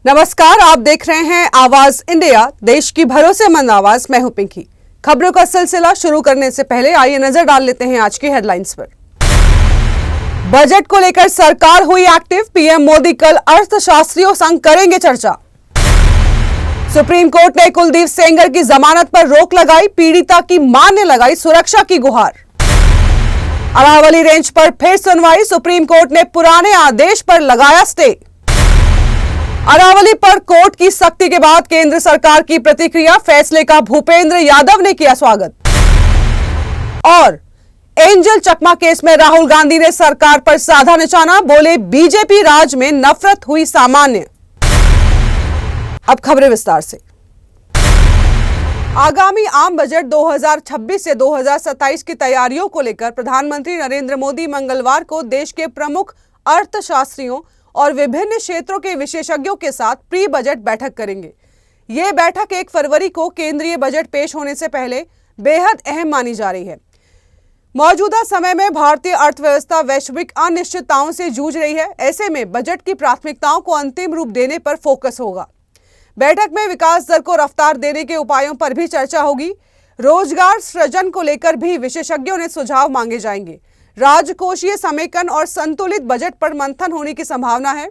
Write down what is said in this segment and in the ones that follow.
नमस्कार, आप देख रहे हैं आवाज इंडिया, देश की भरोसेमंद आवाज। मैं हूं पिंकी। खबरों का सिलसिला शुरू करने से पहले आइए नजर डाल लेते हैं आज की हेडलाइंस पर। बजट को लेकर सरकार हुई एक्टिव, पीएम मोदी कल अर्थशास्त्रियों संग करेंगे चर्चा। सुप्रीम कोर्ट ने कुलदीप सेंगर की जमानत पर रोक लगाई, पीड़िता की मां ने लगाई सुरक्षा की गुहार। अरावली रेंज पर फिर सुनवाई, सुप्रीम कोर्ट ने पुराने आदेश पर लगाया स्टे। अरावली पर कोर्ट की सख्ती के बाद केंद्र सरकार की प्रतिक्रिया, फैसले का भूपेंद्र यादव ने किया स्वागत। और एंजल चकमा केस में राहुल गांधी ने सरकार पर साधा निशाना, बोले बीजेपी राज में नफरत हुई सामान्य। अब खबरें विस्तार से। आगामी आम बजट 2026 से 2027 की तैयारियों को लेकर प्रधानमंत्री नरेंद्र मोदी मंगलवार को देश के प्रमुख अर्थशास्त्रियों और विभिन्न क्षेत्रों के विशेषज्ञों के साथ प्री बजट बैठक करेंगे। ये बैठक 1 फरवरी को केंद्रीय बजट पेश होने से पहले बेहद अहम मानी जा रही है। मौजूदा समय में भारतीय अर्थव्यवस्था वैश्विक अनिश्चितताओं से जूझ रही है। ऐसे में बजट की प्राथमिकताओं को अंतिम रूप देने पर फोकस होगा। बैठक में विकास दर को रफ्तार देने के उपायों पर भी चर्चा होगी। रोजगार सृजन को लेकर भी विशेषज्ञों ने सुझाव मांगे जाएंगे। राजकोषीय समेकन और संतुलित बजट पर मंथन होने की संभावना है।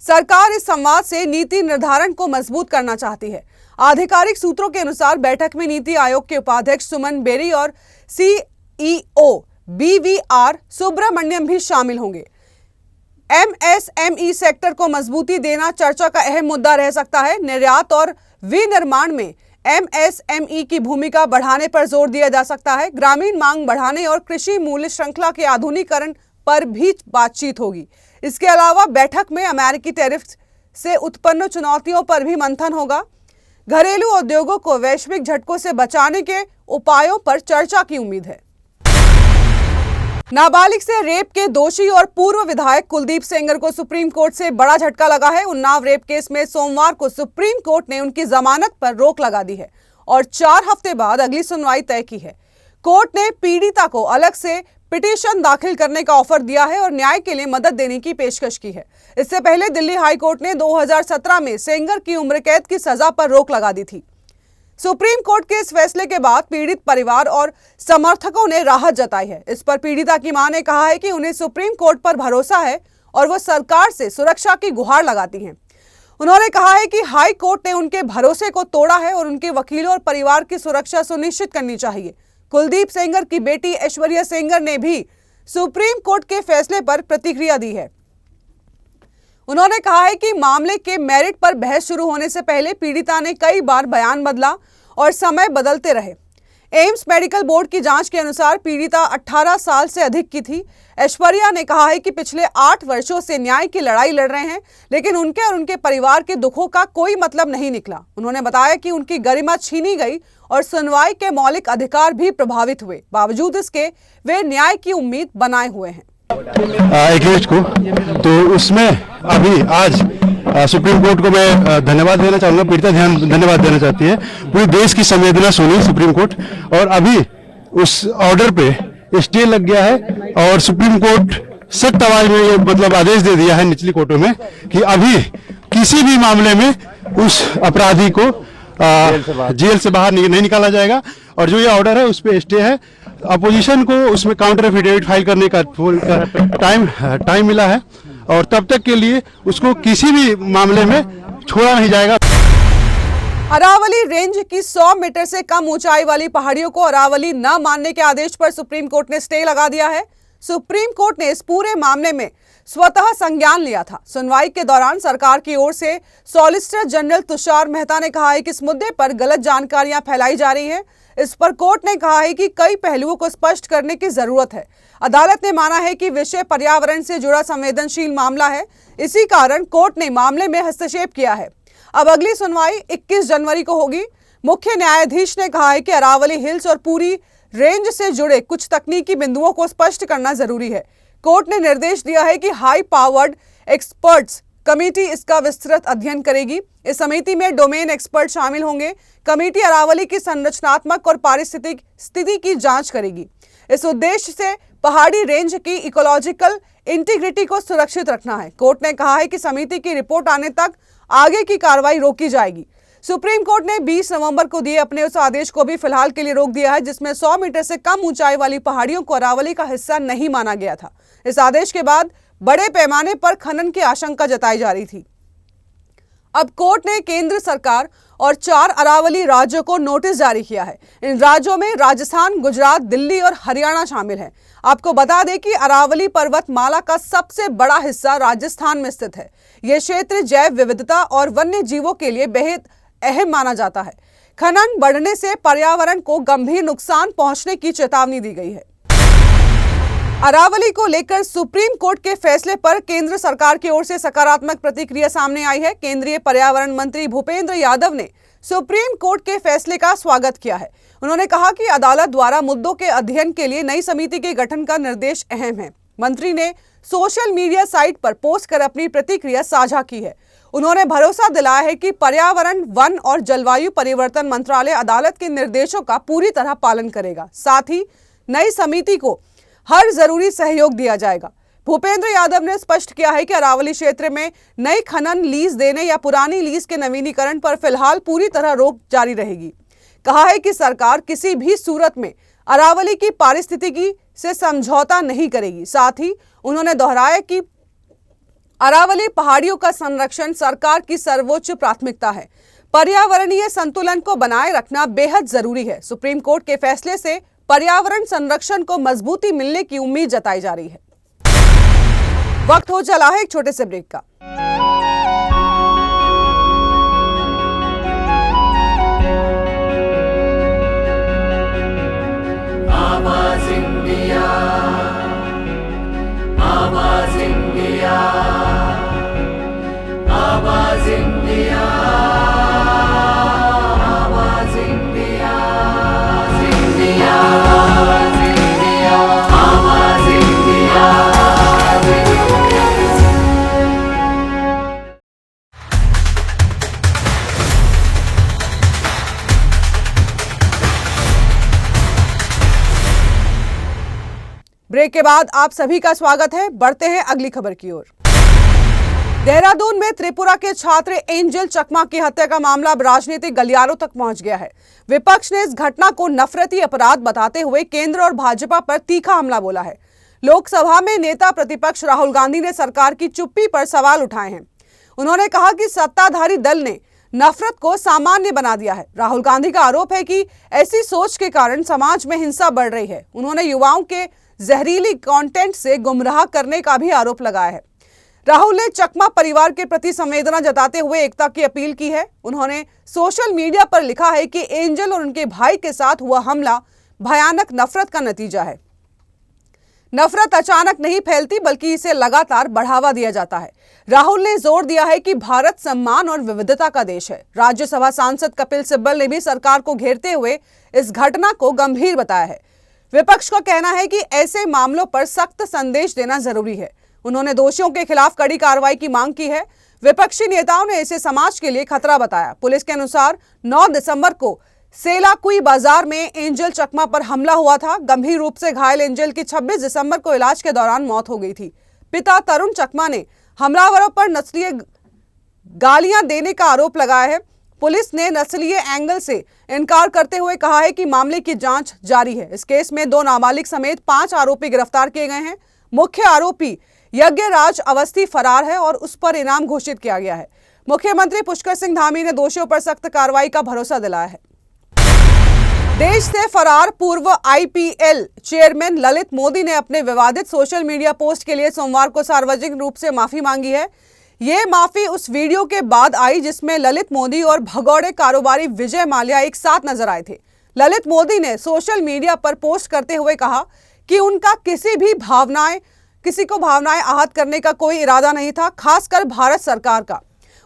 सरकार इस संवाद से नीति निर्धारण को मजबूत करना चाहती है। आधिकारिक सूत्रों के अनुसार बैठक में नीति आयोग के उपाध्यक्ष सुमन बेरी और सीईओ बीवीआर सुब्रमण्यम भी शामिल होंगे। एमएसएमई सेक्टर को मजबूती देना चर्चा का अहम मुद्दा रह सकता है। निर्यात और विनिर्माण में एमएसएमई की भूमिका बढ़ाने पर जोर दिया जा सकता है। ग्रामीण मांग बढ़ाने और कृषि मूल्य श्रृंखला के आधुनिकीकरण पर भी बातचीत होगी। इसके अलावा बैठक में अमेरिकी टैरिफ से उत्पन्न चुनौतियों पर भी मंथन होगा। घरेलू उद्योगों को वैश्विक झटकों से बचाने के उपायों पर चर्चा की उम्मीद है। नाबालिग से रेप के दोषी और पूर्व विधायक कुलदीप सेंगर को सुप्रीम कोर्ट से बड़ा झटका लगा है। उन्नाव रेप केस में सोमवार को सुप्रीम कोर्ट ने उनकी जमानत पर रोक लगा दी है और 4 हफ्ते बाद अगली सुनवाई तय की है। कोर्ट ने पीड़िता को अलग से पिटीशन दाखिल करने का ऑफर दिया है और न्याय के लिए मदद देने की पेशकश की है। इससे पहले दिल्ली हाई कोर्ट ने 2017 में सेंगर की उम्र कैद की सजा पर रोक लगा दी थी। सुप्रीम कोर्ट के इस फैसले के बाद पीड़ित परिवार और समर्थकों ने राहत जताई है। इस पर पीड़िता की मां ने कहा है कि उन्हें सुप्रीम कोर्ट पर भरोसा है और वो सरकार से सुरक्षा की गुहार लगाती हैं। उन्होंने कहा है कि हाई कोर्ट ने उनके भरोसे को तोड़ा है और उनके वकीलों और परिवार की सुरक्षा सुनिश्चित करनी चाहिए। कुलदीप सेंगर की बेटी ऐश्वर्या सेंगर ने भी सुप्रीम कोर्ट के फैसले पर प्रतिक्रिया दी है। उन्होंने कहा है कि मामले के मेरिट पर बहस शुरू होने से पहले पीड़िता ने कई बार बयान बदला और समय बदलते रहे। एम्स मेडिकल बोर्ड की जांच के अनुसार पीड़िता 18 साल से अधिक की थी। ऐश्वर्या ने कहा है कि पिछले 8 वर्षों से न्याय की लड़ाई लड़ रहे हैं, लेकिन उनके और उनके परिवार के दुखों का कोई मतलब नहीं निकला। उन्होंने बताया कि उनकी गरिमा छीनी गई और सुनवाई के मौलिक अधिकार भी प्रभावित हुए। बावजूद इसके वे न्याय की उम्मीद बनाए हुए हैं। एग्रीमेंट को तो उसमें अभी आज सुप्रीम कोर्ट को मैं धन्यवाद देना चाहूंगा। पीड़िता धन्यवाद देना चाहती है। पूरे देश की संवेदना सुनी सुप्रीम कोर्ट और अभी उस ऑर्डर पे स्टे लग गया है और सुप्रीम कोर्ट सख्त आवाज में ये मतलब आदेश दे दिया है निचली कोर्टों में कि अभी किसी भी मामले में उस अपराधी को जेल से बाहर नहीं निकाला जाएगा। और जो ये ऑर्डर है उस पे स्टे है। अपोजिशन को उसमें काउंटर एफिडेविट फाइल करने का टाइम मिला है और तब तक के लिए उसको किसी भी मामले में छोड़ा नहीं जाएगा। अरावली रेंज की 100 मीटर से कम ऊंचाई वाली पहाड़ियों को अरावली न मानने के आदेश पर सुप्रीम कोर्ट ने स्टे लगा दिया है। सुप्रीम कोर्ट ने इस पूरे मामले में स्वतः संज्ञान लिया था। सुनवाई के दौरान सरकार की ओर से सॉलिसिटर जनरल तुषार मेहता ने कहा है कि इस मुद्दे पर गलत जानकारियां फैलाई जा रही हैं। इस पर कोर्ट ने कहा है कि कई पहलुओं को स्पष्ट करने की जरूरत है। अदालत ने माना है कि विषय पर्यावरण से जुड़ा संवेदनशील मामला है, इसी कारण कोर्ट ने मामले में हस्तक्षेप किया है। अब अगली सुनवाई 21 जनवरी को होगी। मुख्य न्यायाधीश ने कहा है कि अरावली हिल्स और पूरी रेंज से जुड़े कुछ तकनीकी बिंदुओं को स्पष्ट करना जरूरी है। कोर्ट ने निर्देश दिया है कि हाई पावर्ड एक्सपर्ट्स कमेटी इसका विस्तृत अध्ययन करेगी। इस समिति में डोमेन एक्सपर्ट शामिल होंगे। कमेटी अरावली की संरचनात्मक और पारिस्थितिक स्थिति की जांच करेगी। इस उद्देश्य से पहाड़ी रेंज की इकोलॉजिकल इंटीग्रिटी को सुरक्षित रखना है। कोर्ट ने कहा है कि समिति की रिपोर्ट आने तक आगे की कार्रवाई रोकी जाएगी। सुप्रीम कोर्ट ने 20 नवंबर को दिए अपने उस आदेश को भी फिलहाल के लिए रोक दिया है, जिसमें 100 मीटर से कम ऊंचाई वाली पहाड़ियों को अरावली का हिस्सा नहीं माना गया था। इस आदेश के बाद बड़े पैमाने पर खनन की आशंका जताई जा रही थी। अब कोर्ट ने केंद्र सरकार और 4 अरावली राज्यों को नोटिस जारी किया है। इन राज्यों में राजस्थान, गुजरात, दिल्ली और हरियाणा शामिल हैं। आपको बता दें कि अरावली पर्वतमाला का सबसे बड़ा हिस्सा राजस्थान में स्थित है। यह क्षेत्र जैव विविधता और वन्य जीवों के लिए बेहद अहम माना जाता है। खनन बढ़ने से पर्यावरण को गंभीर नुकसान पहुंचने की चेतावनी दी गई है। अरावली को लेकर सुप्रीम कोर्ट के फैसले पर केंद्र सरकार की ओर से सकारात्मक प्रतिक्रिया सामने आई है। केंद्रीय पर्यावरण मंत्री भूपेंद्र यादव ने सुप्रीम कोर्ट के फैसले का स्वागत किया है। उन्होंने कहा कि अदालत द्वारा मुद्दों के अध्ययन के लिए नई समिति के गठन का निर्देश अहम है। मंत्री ने सोशल मीडिया साइट पर पोस्ट कर अपनी प्रतिक्रिया साझा की है। उन्होंने भरोसा दिलाया है कि पर्यावरण, वन और जलवायु परिवर्तन मंत्रालय अदालत के निर्देशों का पूरी तरह पालन करेगा। साथ ही नई समिति को हर जरूरी सहयोग दिया जाएगा। भूपेंद्र यादव ने स्पष्ट किया है कि अरावली क्षेत्र में नई खनन लीज देने या पुरानी लीज के नवीनीकरण पर फिलहाल पूरी तरह रोक जारी रहेगी। कहा है कि सरकार किसी भी सूरत में अरावली की पारिस्थितिकी से समझौता नहीं करेगी। साथ ही उन्होंने दोहराया कि अरावली पहाड़ियों का संरक्षण सरकार की सर्वोच्च प्राथमिकता है। पर्यावरणीय संतुलन को बनाए रखना बेहद जरूरी है। सुप्रीम कोर्ट के फैसले से पर्यावरण संरक्षण को मजबूती मिलने की उम्मीद जताई जा रही है। वक्त हो चला है एक छोटे से ब्रेक का। आवाज इंडिया, आवाज इंडिया, आवाज इंडिया, आवाज इंडिया, इंडिया, इंडिया, आवाज इंडिया। ब्रेक के बाद आप सभी का स्वागत है। बढ़ते हैं अगली खबर की ओर। देहरादून में त्रिपुरा के छात्र एंजल चकमा की हत्या का मामला अब राजनीतिक गलियारों तक पहुंच गया है। विपक्ष ने इस घटना को नफरती अपराध बताते हुए केंद्र और भाजपा पर तीखा हमला बोला है। लोकसभा में नेता प्रतिपक्ष राहुल गांधी ने सरकार की चुप्पी पर सवाल उठाए हैं। उन्होंने कहा कि सत्ताधारी दल ने नफरत को सामान्य बना दिया है। राहुल गांधी का आरोप है कि ऐसी सोच के कारण समाज में हिंसा बढ़ रही है। उन्होंने युवाओं के जहरीली कंटेंट से गुमराह करने का भी आरोप लगाया है। राहुल ने चकमा परिवार के प्रति संवेदना जताते हुए एकता की अपील की है। उन्होंने सोशल मीडिया पर लिखा है कि एंजल और उनके भाई के साथ हुआ हमला भयानक नफरत का नतीजा है। नफरत अचानक नहीं फैलती, बल्कि इसे लगातार बढ़ावा दिया जाता है। राहुल ने जोर दिया है कि भारत सम्मान और विविधता का देश है। राज्यसभा सांसद कपिल सिब्बल ने भी सरकार को घेरते हुए इस घटना को गंभीर बताया है। विपक्ष का कहना है कि ऐसे मामलों पर सख्त संदेश देना जरूरी है। उन्होंने दोषियों के खिलाफ कड़ी कार्रवाई की मांग की है। विपक्षी नेताओं ने इसे समाज के लिए खतरा बताया। पुलिस के अनुसार 9 दिसंबर को सेलाकुई बाजार में एंजल चकमा पर हमला हुआ था। गंभीर रूप से घायल एंजल की 26 दिसंबर को इलाज के दौरान मौत हो गई थी। पिता तरुण चकमा ने हमलावरों पर नस्लीय गालियां देने का आरोप लगाया है। पुलिस ने नस्लीय एंगल से इनकार करते हुए कहा है कि मामले की जांच जारी है। इस केस में 2 नाबालिग समेत 5 आरोपी गिरफ्तार किए गए हैं। मुख्य आरोपी यज्ञराज अवस्थी फरार है और उस पर इनाम घोषित किया गया है। मुख्यमंत्री पुष्कर सिंह धामी ने दोषियों पर सख्त कार्रवाई का भरोसा दिलाया है। देश से फरार पूर्व आईपीएल चेयरमैन ललित मोदी ने अपने विवादित सोशल मीडिया पोस्ट के लिए सोमवार को सार्वजनिक रूप से माफी मांगी है। ये माफी उस वीडियो के बाद आई जिसमें ललित मोदी और भगौड़े कारोबारी विजय माल्या एक साथ नजर आए थे। ललित मोदी ने सोशल मीडिया पर पोस्ट करते हुए कहा कि उनका किसी को भावनाएं आहत करने का कोई इरादा नहीं था, खासकर भारत सरकार का।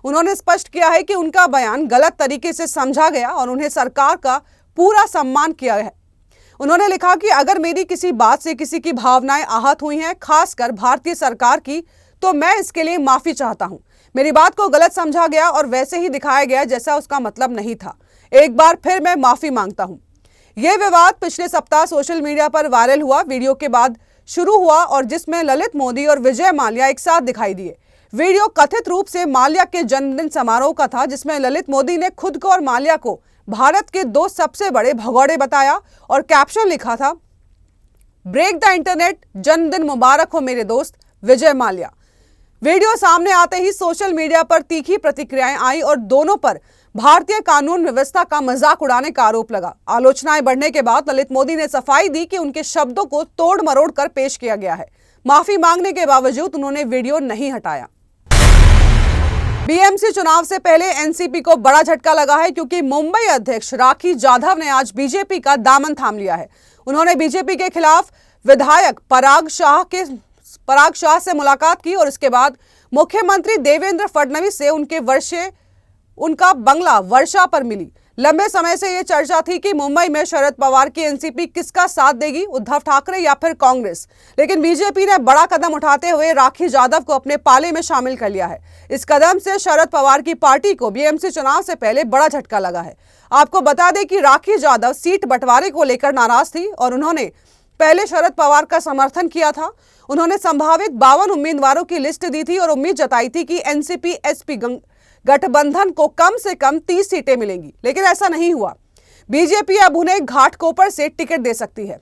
उन्होंने स्पष्ट किया है कि उनका बयान गलत तरीके से समझा गया और उन्हें सरकार का पूरा सम्मान किया है। उन्होंने लिखा कि अगर मेरी किसी बात से किसी की भावनाएं आहत हुई हैं, खासकर भारतीय सरकार की, तो मैं इसके लिए माफी चाहता हूं। मेरी बात को गलत समझा गया और वैसे ही दिखाया गया जैसा उसका मतलब नहीं था। एक बार फिर मैं माफी मांगता हूं। यह विवाद पिछले सप्ताह सोशल मीडिया पर वायरल हुआ वीडियो के बाद शुरू हुआ और जिसमें ललित मोदी और विजय माल्या एक साथ दिखाई दिए। वीडियो कथित रूप से माल्या के जन्मदिन समारोह का था, जिसमें ललित मोदी ने खुद को और माल्या को भारत के 2 सबसे बड़े भगौड़े बताया और कैप्शन लिखा था, ब्रेक द इंटरनेट, जन्मदिन मुबारक हो मेरे दोस्त विजय माल्या। वीडियो सामने आते ही सोशल मीडिया पर तीखी प्रतिक्रियाएं आई और दोनों पर भारतीय कानून व्यवस्था का मजाक उड़ाने का आरोप लगा। आलोचनाएं बढ़ने के बाद ललित मोदी ने सफाई दी कि उनके शब्दों को तोड़ मरोड़ कर पेश किया गया है। माफी मांगने के बावजूद उन्होंने वीडियो नहीं हटाया। बीएमसी चुनाव से पहले एनसीपी को बड़ा झटका लगा है, क्योंकि मुंबई अध्यक्ष राखी जाधव ने आज बीजेपी का दामन थाम लिया है। उन्होंने बीजेपी के खिलाफ विधायक पराग शाह से मुलाकात की और इसके बाद मुख्यमंत्री देवेंद्र फडणवीस से उनका बंगला वर्षा पर मिली। लंबे समय से यह चर्चा थी कि मुंबई में शरद पवार की एनसीपी किसका साथ देगी, उद्धव ठाकरे या फिर कांग्रेस। लेकिन बीजेपी ने बड़ा कदम उठाते हुए राखी जाधव को अपने पाले में शामिल कर लिया है। इस कदम से शरद पवार की पार्टी को बीएमसी चुनाव से पहले बड़ा झटका लगा है। आपको बता दें कि राखी जाधव सीट बंटवारे को लेकर नाराज थी और उन्होंने पहले शरद पवार का समर्थन किया था। उन्होंने संभावित 52 उम्मीदवारों की लिस्ट दी थी और उम्मीद जताई थी कि एनसीपी एसपी गठबंधन को कम से कम 30 सीटें मिलेंगी, लेकिन ऐसा नहीं हुआ। बीजेपी अब उन्हें घाटकोपर से टिकट दे सकती है।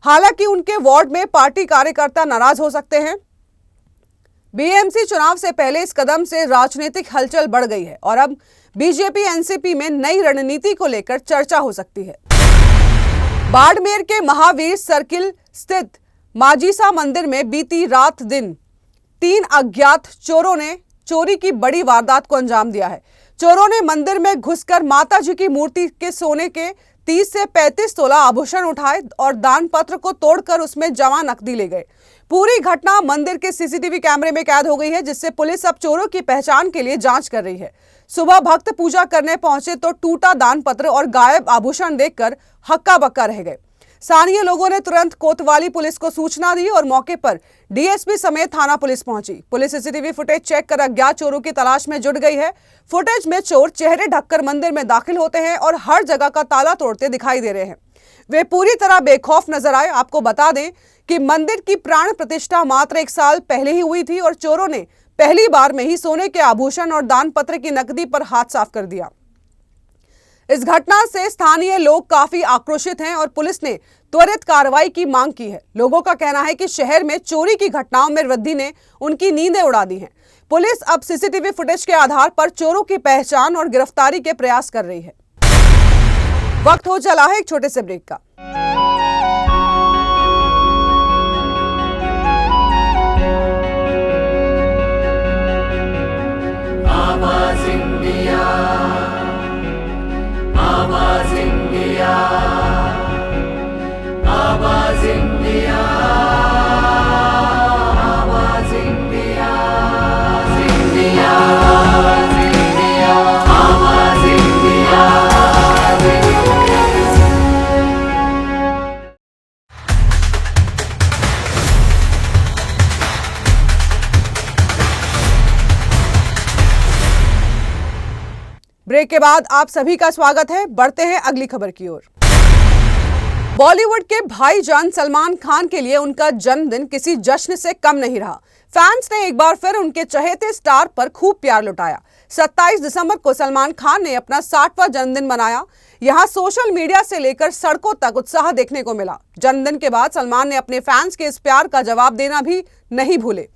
हालांकि उनके वार्ड में पार्टी कार्यकर्ता नाराज हो सकते हैं। बीएमसी चुनाव से पहले इस कदम से राजनीतिक हलचल बढ़ गई है और अब बीजेपी एनसीपी में नई रणनीति को लेकर चर्चा हो सकती है। बाड़मेर के महावीर सर्किल स्थित माजीसा मंदिर में बीती रात दिन 3 अज्ञात चोरों ने चोरी की बड़ी वारदात को अंजाम दिया है। चोरों ने मंदिर में घुसकर माता जी की मूर्ति के सोने के 30 से 35 तोला आभूषण उठाए और दान पत्र को तोड़कर उसमें जमा नकदी ले गए। पूरी घटना मंदिर के सीसीटीवी कैमरे में कैद हो गई है, जिससे पुलिस अब चोरों की पहचान के लिए जांच कर रही है। सुबह भक्त पूजा करने पहुंचे तो टूटा दान पत्र और गायब आभूषण देखकर हक्का बक्का रह गए। स्थानीय लोगों ने तुरंत कोतवाली पुलिस को सूचना दी और मौके पर डीएसपी समेत थाना पुलिस पहुंची। पुलिस सीसीटीवी फुटेज चेक कर अज्ञात चोरों की तलाश में जुट गई है। फुटेज में चोर चेहरे ढककर मंदिर में दाखिल होते हैं और हर जगह का ताला तोड़ते दिखाई दे रहे हैं। वे पूरी तरह बेखौफ नजर आए। आपको बता दें कि मंदिर की प्राण प्रतिष्ठा मात्र 1 साल पहले ही हुई थी और चोरों ने पहली बार में ही सोने के आभूषण और दान पत्र की नकदी पर हाथ साफ कर दिया। इस घटना से स्थानीय लोग काफी आक्रोशित हैं और पुलिस ने त्वरित कार्रवाई की मांग की है। लोगों का कहना है कि शहर में चोरी की घटनाओं में वृद्धि ने उनकी नींदें उड़ा दी हैं। पुलिस अब सीसीटीवी फुटेज के आधार पर चोरों की पहचान और गिरफ्तारी के प्रयास कर रही है। वक्त हो चला है एक छोटे से ब्रेक का। आवाज इंडिया, आवाज इंडिया, आवाज इंडिया, आवाज इंडिया, इंडिया, इंडिया, आवाज इंडिया। ब्रेक के बाद आप सभी का स्वागत है। बढ़ते हैं अगली खबर की ओर। बॉलीवुड के भाईजान सलमान खान के लिए उनका जन्मदिन किसी जश्न से कम नहीं रहा। फैंस ने एक बार फिर उनके चहेते स्टार पर खूब प्यार लुटाया। 27 दिसंबर को सलमान खान ने अपना 60वां जन्मदिन मनाया। यहां सोशल मीडिया से लेकर सड़कों तक उत्साह देखने को मिला। जन्मदिन के बाद सलमान ने अपने फैंस के इस प्यार का जवाब देना भी नहीं भूले।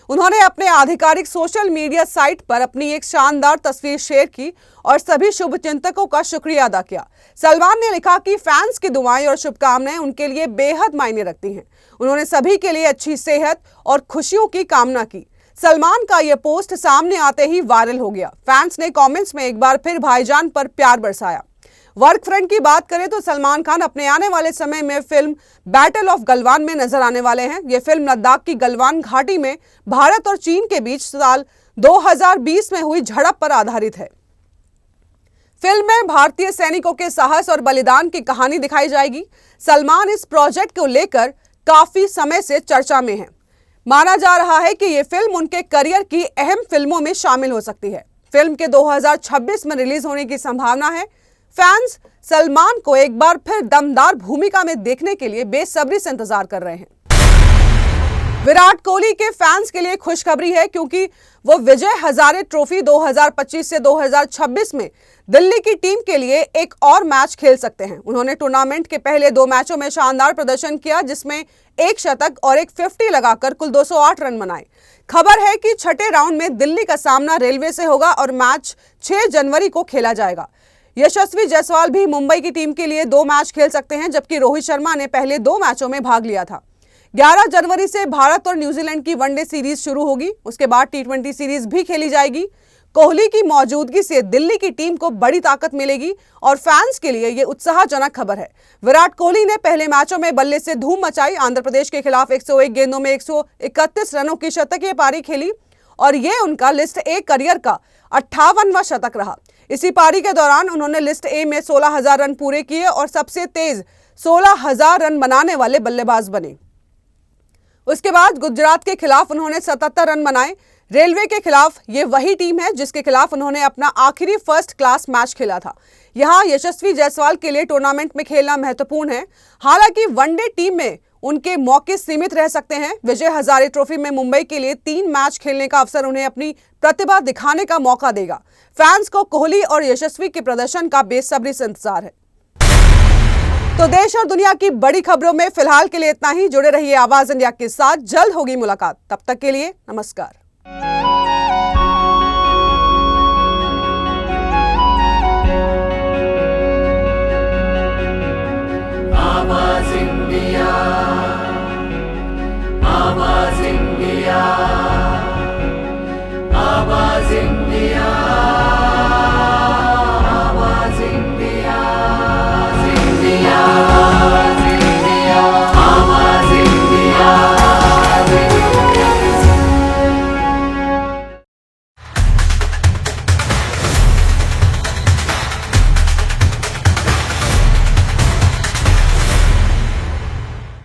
उन्होंने अपने आधिकारिक सोशल मीडिया साइट पर अपनी एक शानदार तस्वीर शेयर की और सभी शुभचिंतकों का शुक्रिया अदा किया। सलमान ने लिखा कि फैंस की दुआएं और शुभकामनाएं उनके लिए बेहद मायने रखती हैं। उन्होंने सभी के लिए अच्छी सेहत और खुशियों की कामना की। सलमान का यह पोस्ट सामने आते ही वायरल हो गया। फैंस ने कमेंट्स में एक बार फिर भाईजान पर प्यार बरसाया। वर्क फ्रंट की बात करें तो सलमान खान अपने आने वाले समय में फिल्म बैटल ऑफ गलवान में नजर आने वाले हैं। यह फिल्म लद्दाख की गलवान घाटी में भारत और चीन के बीच साल 2020 में हुई झड़प पर आधारित है। फिल्म में भारतीय सैनिकों के साहस और बलिदान की कहानी दिखाई जाएगी। सलमान इस प्रोजेक्ट को लेकर काफी समय से चर्चा में हैं। माना जा रहा है कि यह फिल्म उनके करियर की अहम फिल्मों में शामिल हो सकती है। फिल्म के 2026 में रिलीज होने की संभावना है। फैंस सलमान को एक बार फिर दमदार भूमिका में देखने के लिए बेसब्री से इंतजार कर रहे हैं। विराट कोहली के फैंस के लिए खुशखबरी है क्योंकि वो विजय हजारे ट्रॉफी 2025 से 2026 में दिल्ली की टीम के लिए एक और मैच खेल सकते हैं। उन्होंने टूर्नामेंट के पहले 2 मैचों में शानदार प्रदर्शन किया, जिसमें एक शतक और एक 50 लगाकर कुल 208 रन बनाए। खबर है कि छठे राउंड में दिल्ली का सामना रेलवे से होगा और मैच 6 जनवरी को खेला जाएगा। यशस्वी जायसवाल भी मुंबई की टीम के लिए 2 मैच खेल सकते हैं, जबकि रोहित शर्मा ने पहले 2 मैचों में भाग लिया था। 11 जनवरी से भारत और न्यूजीलैंड की वनडे सीरीज शुरू होगी। उसके बाद T20 सीरीज भी खेली जाएगी। कोहली की मौजूदगी से दिल्ली की टीम को बड़ी ताकत मिलेगी और फैंस के लिए यह उत्साहजनक खबर है। विराट कोहली ने पहले मैचों में बल्ले से धूम मचाई। आंध्र प्रदेश के खिलाफ 101 गेंदों में 131 रनों की शतकीय पारी खेली और यह उनका लिस्ट ए करियर का 58वां शतक रहा। इसी पारी के दौरान उन्होंने लिस्ट ए में 16,000 रन पूरे किए और सबसे तेज 16,000 रन बनाने वाले बल्लेबाज बने। उसके बाद गुजरात के खिलाफ उन्होंने 77 रन बनाए। रेलवे के खिलाफ ये वही टीम है जिसके खिलाफ उन्होंने अपना आखिरी फर्स्ट क्लास मैच खेला था। यहां यशस्वी जायसवाल के लिए टूर्नामेंट में खेलना महत्वपूर्ण है। हालांकि वनडे टीम में उनके मौके सीमित रह सकते हैं। विजय हजारे ट्रॉफी में मुंबई के लिए 3 मैच खेलने का अवसर उन्हें अपनी प्रतिभा दिखाने का मौका देगा। फैंस को कोहली और यशस्वी के प्रदर्शन का बेसब्री से इंतजार है। तो देश और दुनिया की बड़ी खबरों में फिलहाल के लिए इतना ही। जुड़े रहिए आवाज इंडिया के साथ, जल्द होगी मुलाकात। तब तक के लिए नमस्कार।